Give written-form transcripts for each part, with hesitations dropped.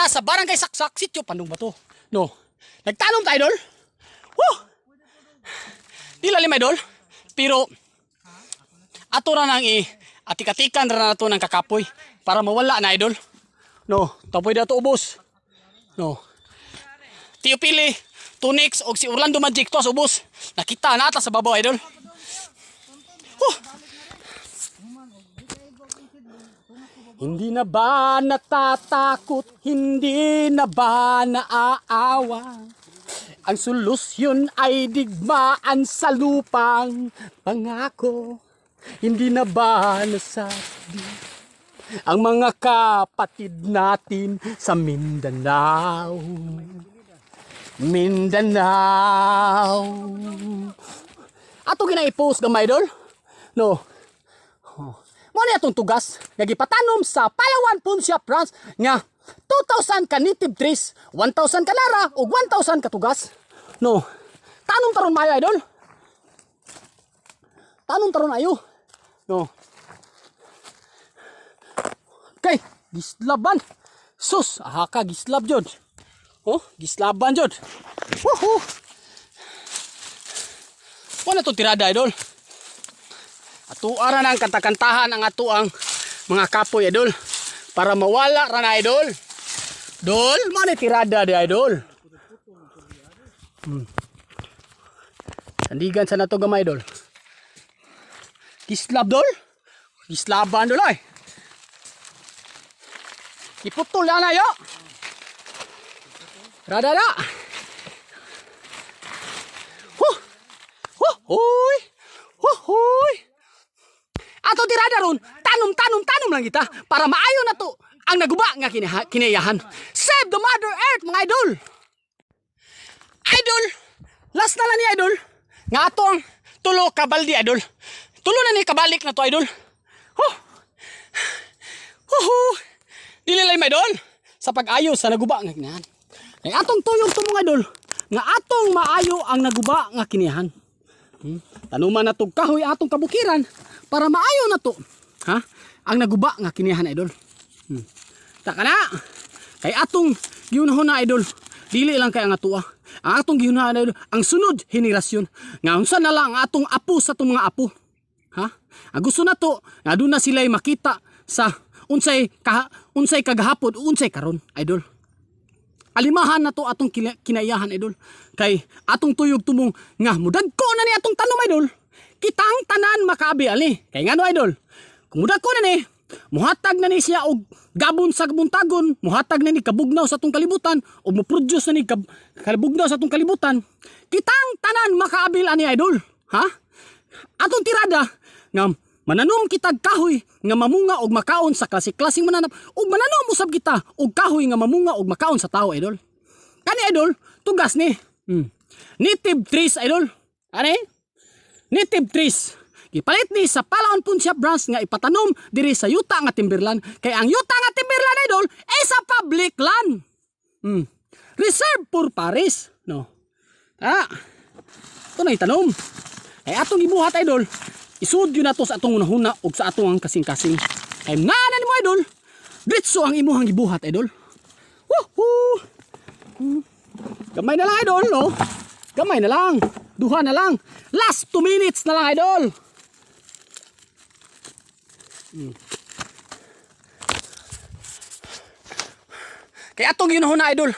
ta sa barangay Saksak, sitio Pandong Bato. No. Nagtanom tayo, idol. Woo! Di lalim, idol. Pero ato ra nang atik-atikan ra nato ng kakapoy para mawala na, idol. No, tapoy dato ubos. No. Tio Pili, Tunix og si Orlando Magic to ubos. Nakita na ata sa babaw, idol. Hindi na ba natatakot, hindi na ba naaawa? Ang solusyon ay digmaan sa lupang pangako. Hindi na ba nasasabi ang mga kapatid natin sa Mindanao? Mindanao. Ato ginaipost gamay, idol? No. Mo na itong tugas nga gipatanom sa Palawan, Puncia, France nga 2,000 ka native trees, 1,000 ka lara ug 1,000 ka tugas. No. Tanom taron mayo, idol. Tanom taron ayo. No. Okay, gislaban. Sus, aha ka gislab jud. Oh, gislaban jud. Woohoo. Wala to tirada, idol. Atuara ng kanta-kantahan ang ato ang mga kapoy, idol, para mawala ra na, idol. Dol, mana tirada di, idol. Sandigan sa nato gamay, idol. Kislab, dol. Kislaban, dol, ay. Iputol na yo. Rada da. Huy. Huy. Ato tirada ron, tanom lang kita para maayo na to ang naguba nga kinayahan. Save the Mother Earth, mga idol. Idol, last na lang ni idol. Nga atong tulo kabaldi, idol. Tulo na ni kabalik na to, idol. Dililay, my idol, sa pag-ayos sa naguba nga kinayahan. Ay atong tuyong to, mga idol, nga atong maayo ang naguba nga kinayahan. Tanuman na to kahoy atong kabukiran para maayo na to, ha? Ang naguba nga kiniyahan, idol. Taka na. Kay atong gihunahon na, idol. Dili lang kay ang atua. Ang atong gihunahon, idol, ang sunod henerasyon. Nga unsa na lang ang atong apo sa atong mga apo. Ha? Ang gusto na to, nga doon na sila'y makita sa unsay kagahapon o unsay karon, idol. Alimahan na to atong kinayahan, idol. Kay atong tuyog tumong nga mudagko na ni atong tanom, idol. Kitang tanan makaabi ali. Kay ngano, idol? Kung mudagko na ni, muhatag na ni siya og gabon sa buntagon, muhatag na ni kabugnaw sa atong kalibutan o mo-produce na ni kabugnaw sa atong kalibutan. Kitang tanan makaabil ani, idol. Ha? Atong tirada nga mananom kitag kahoy nga mamunga og makaon sa klase-klaseng mananap ug mananom usab kita og kahoy nga mamunga og makaon sa tao, idol. Kani, idol, tugas ni native trees, idol. Ani? Native trees. Gipalit ni sa Palawan, Puncia, branch nga ipatanom diri sa yuta nga timberland. Kay ang yuta nga timberland, idol, ay sa public land. Reserve for Paris, no. Ito na itanom. Kay atong gibuhat, idol. Isud yun na to sa atong unahuna o sa atong kasing-kasing. Kaya nanan mo, idol. Ditso ang imuhang gibuhat, idol. Woohoo! Gamay na lang, idol, no? Gamay na lang. Duha na lang. Last 2 minutes na lang, idol. Kaya atong ginahuna, idol.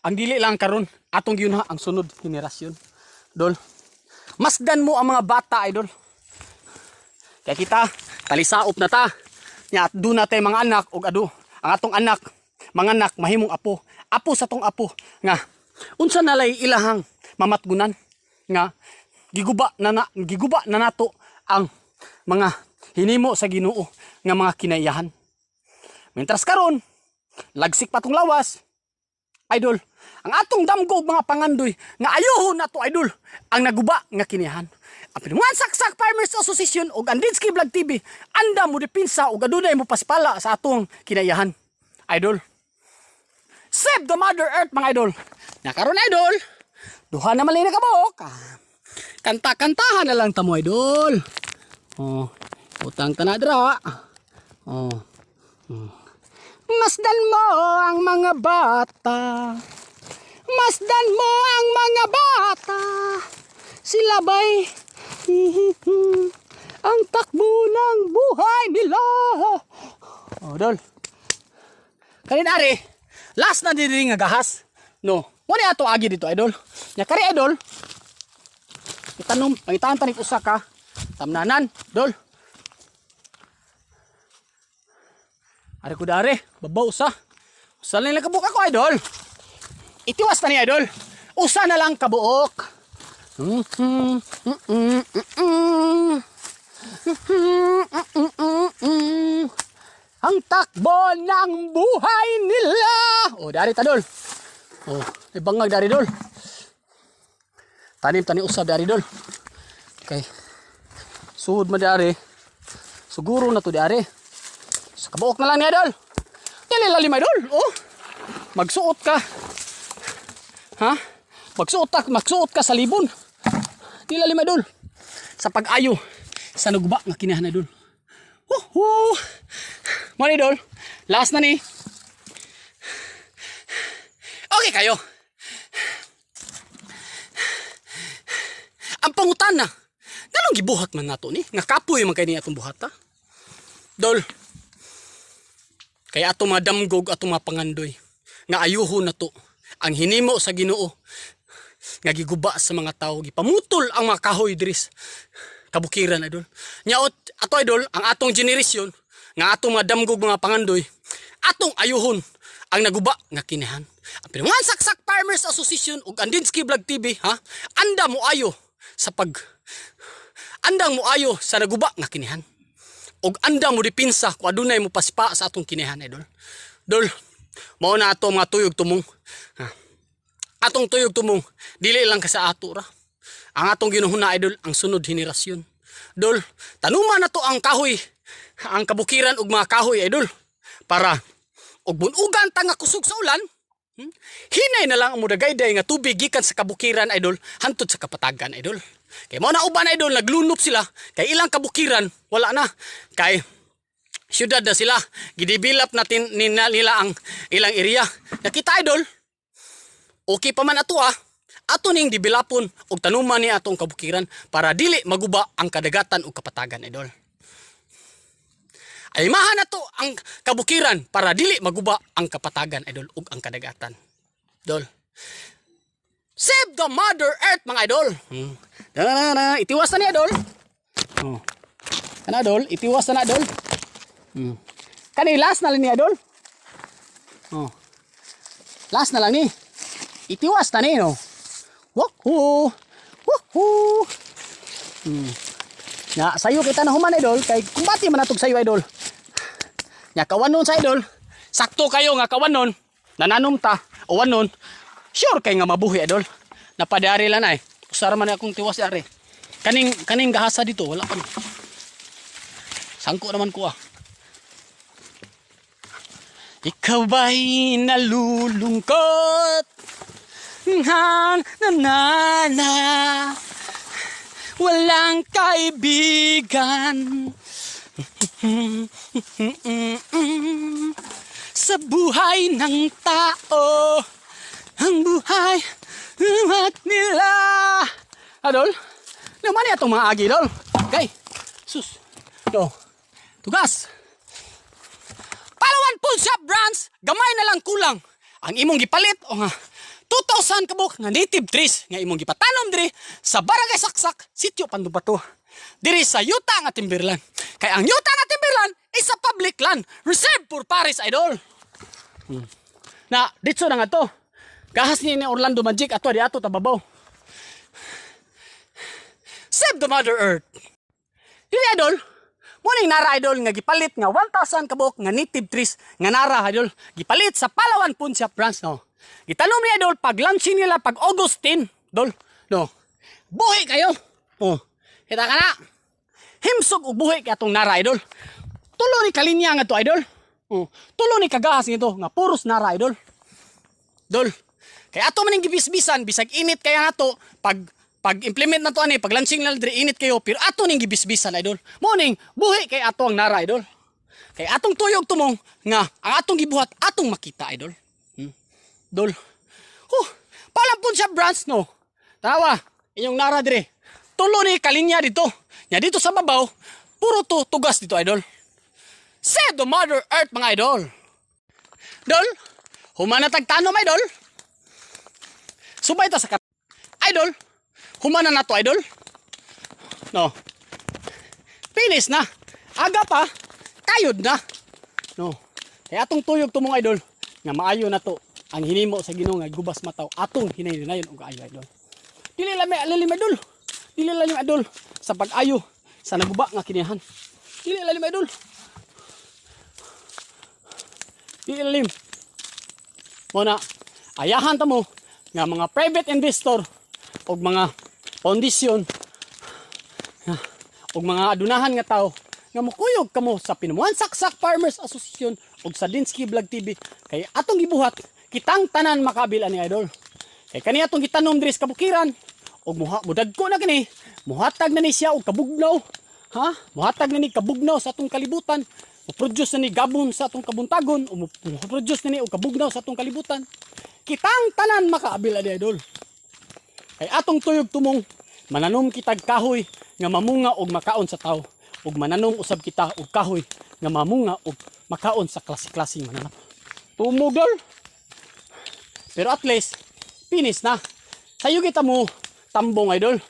Ang dili lang karon, atong ginahuna ang sunod henerasyon. Idol. Masdan mo ang mga bata, idol. Kaya kita, talisaop na ta. Nya, doon natin mga anak o ado. Ang atong anak, mga anak, mahimong apo. Apo sa tong apo. Nga, unsa nalay ilahang mamatgunan. Nga, giguba na nato ang mga hinimo sa Ginoo nga mga kinayahan. Mientras karon, lagsik pa tong lawas. Idol, ang atong damgo mga pangandoy nga ayohon nato, idol, ang naguba nga kinayahan. Ang Pinungan Saksak Farmers Association o Andinski Vlog TV, anda mo dipinsa o gadunay mo paspala sa atong kinayahan. Idol, save the Mother Earth, mga idol. Nakaroon, idol, duha na malina ka mo. Kanta-kantahan na lang tamo, idol. Utang tanadra. Masdan mo ang mga bata. Masdan mo ang mga bata. Sila ba'y ang takbo ng buhay nila. Oh, dol. Kanin ari, last na diri nga gahas. No, muna ato agi dito, idol. Nya kari idol. Itanong, pangitaan tanik usa ka. Tamnanan, dol. Ari ko dari, babaw usa. Usa lang kabuok ako, idol. Itiwas na ni idol. Usa na lang kabuok. Ang takbo ng buhay nila. Oh, dari tadol. Oh, ibangag dari dol. Tanim tani usab dari dol. Okay. Sud man dari. Siguro na to dari. Sa kabuok na lang ni idol. Dili lalim idol. Oh. Magsuot ka. Ha? Magsuot ka sa libon. Dili lalim idol. Sa pag-ayo sa nagba nga kinahan idol. Woohoo! Mo ni idol. Last na ni. Okay kayo. Ang pangutan na. Nganong gibuhat man nato ni? Nga kapoy man kay ni atong buhata. Dol. Kaya atong mga damgog, atong mga pangandoy. Nga ayuho na to. Ang hinimo sa Ginoo. Nga giguba sa mga tao. Gipamutol ang mga kahoy diris. Kabukiran idol. Nyaot ato idol, ang atong generasyon. Nga atong mga damgog, mga pangandoy. Atong ayuhon. Ang naguba nga kinahan. Ang Pinungan Saksak Farmers Association ug Andinsky Vlog TV, ha? Anda mo ayo sa andang mo ayo sa naguba nga kinihan. Og anda mo dipinsa kung adunay mo paspa sa atong kinihan, idol. Dol, mao na ato mga tuyog tumong. Ha? Atong tuyog tumong dili lang ka sa ato ra. Ang atong ginuhuna idol ang sunod henerasyon. Dol, tanuman na to ang kahoy, ang kabukiran ug mga kahoy idol para og bunugan ta nga kusog sa ulan. Hinay na lang ang mudagayday nga tubig gikan sa kabukiran idol hantod sa kapatagan idol. Kay mao na uban idol naglunop sila kay ilang kabukiran wala na kay syudad na sila gidevelop natin nila ang ilang area. Nakita idol okay pa man ato ato ning developon og tanuman ni atong kabukiran para dili maguba ang kadagatan ug kapatagan idol. Aymahan na to ang kabukiran para dili maguba ang kapatagan idol ug ang kadagatan. Dol. Save the Mother Earth mga idol. Itiwas na ni idol. Oh. Kana idol, itiwas na idol. Kani last na lang ni idol. Oh. Last na lang ni. Itiwas na ni no. Woohoo! Woohoo! Nya sayo kita na human idol kay kumbati man natog sayo idol. Nya kawanon sa idol. Sakto kayo nga kawanon. Nananom ta o wanon. Sure kay nga mabuhi idol. Napadari lang ay. Usara man akong tiwas ari. Kaning gahasa dito wala pa. Sangko naman ko Ikaw ba'y nalulungkot? Na walang kaibigan sa buhay ng tao, ang buhay nila. Adol, naman itong mga agi, dol. Okay, sus, do, tugas. Palawan Pawn Shop Brands, gamay na lang kulang. Ang imong gipalit, o nga, 2,000 kabuk nga native trees nga imong gipatanom diri sa Barangay Saksak, Sitio Pandubato. Diri sa Yuta nga Timberland. Kay ang Yuta nga Timberland is a public land reserved for Paris idol. Na dito na nga to. Gahas ni Orlando Magic ato di ato tababaw. Save the Mother Earth. Dili idol. Muning nara idol nga gipalit nga 1,000 kabuk nga native trees nga nara idol gipalit sa Palawan Pawn Shop Brands no. Gitanom niya idol pag launching nila pag August 10 dol no. Buhi kayo. Oh. Kita ka na. Himsog og buhi kay atong nara idol. Tulo ni kalinya nga to idol. Oh. Tulo ni kagahas nito nga puros nara idol. Dol. Kay ato maning gibisbisan bisag init kaya nato pag implement na to ani pag launching nila diri init kayo pero ato ning gibisbisan idol. Morning buhi kay ato ang nara idol. Kay atong tuyog tumong nga ang atong gibuhat atong makita idol. Dol. Palampon siya branch no. Tawa, inyong nara dire. Tulo ni kalinya dito. Nya dito sa babaw, puro to tugas dito idol. Save the Mother Earth mga idol. Dol, humana tagtanom idol. Subay ta sa idol. Humana na to idol. No. Finish na. Aga pa, kayod na. No. Kaya atong tuyog tumong idol nga maayo na to. Ang hinimo sa Ginoo nga gubas mataw atong hinaynayon og kaayo idol. Dili lalim idol. Dili lalim idol sa pag-ayo sa naguba nga kinihan. Dili lalim idol. Dili lalim. Muna ayahan ta mo nga mga private investor og mga foundation og mga adunahan nga tao nga mukuyog kamo sa Pinuan Saksak Farmers Association og sa Dinsky Vlog TV kay atong gibuhat kitang tanan makabil ani idol. Kay kani atong gitanom diri sa kabukiran og mudagko na kini, muhatag na ni siya og kabugnaw. Ha? Muhatag na ni kabugnaw sa atong kalibutan. Mo-produce na ni gabon sa atong kabuntagon o mo-produce na ni og kabugnaw sa atong kalibutan. Kitang tanan makaabil ani idol. Kay atong tuyog tumong mananom kitag kahoy nga mamunga og makaon sa tao ug mananom usab kita og kahoy nga mamunga og makaon sa klase-klaseng mananap. Tumugol. Pero at least, finish na. Sayo kita mo tambong idol.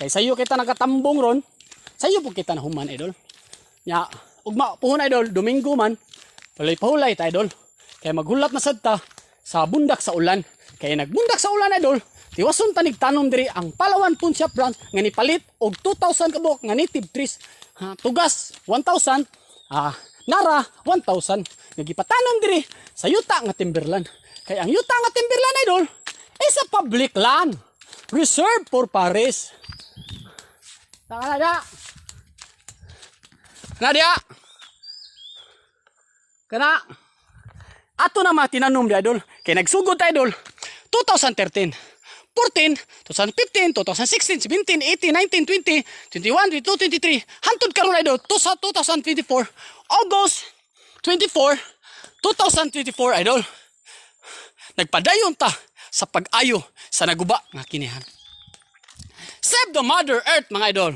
Kay sayo kita nakatambong ron, sayo po kita nahuman idol. Nya, ugma puhon idol, Domingo man, pahulay ta idol. Kay maghulat na sad ta sa bundak sa ulan. Kay nagbundak sa ulan idol, tiwason ta nigtanom diri ang Palawan Punsya branch nga nipalit og 2,000 kabok nga native trees. Tugas 1,000, nara 1,000. Nga gipatanom diri sa yuta nga timberland. Kaya ang yuta nga timberland idol is a public land reserved for Paris. Taka na dia. Nadia. Kana ato na matinanom di idol. Kay nagsugod ta idol 2013, 14, 2015, 2016, 17, 18, 19, 20, 21, 22, 23. Hantod karon idol to sa 2024, August 24, 2024 idol. Nagpadayon ta sa pag-ayo sa naguba nga kinihan. Save the Mother Earth mga idol.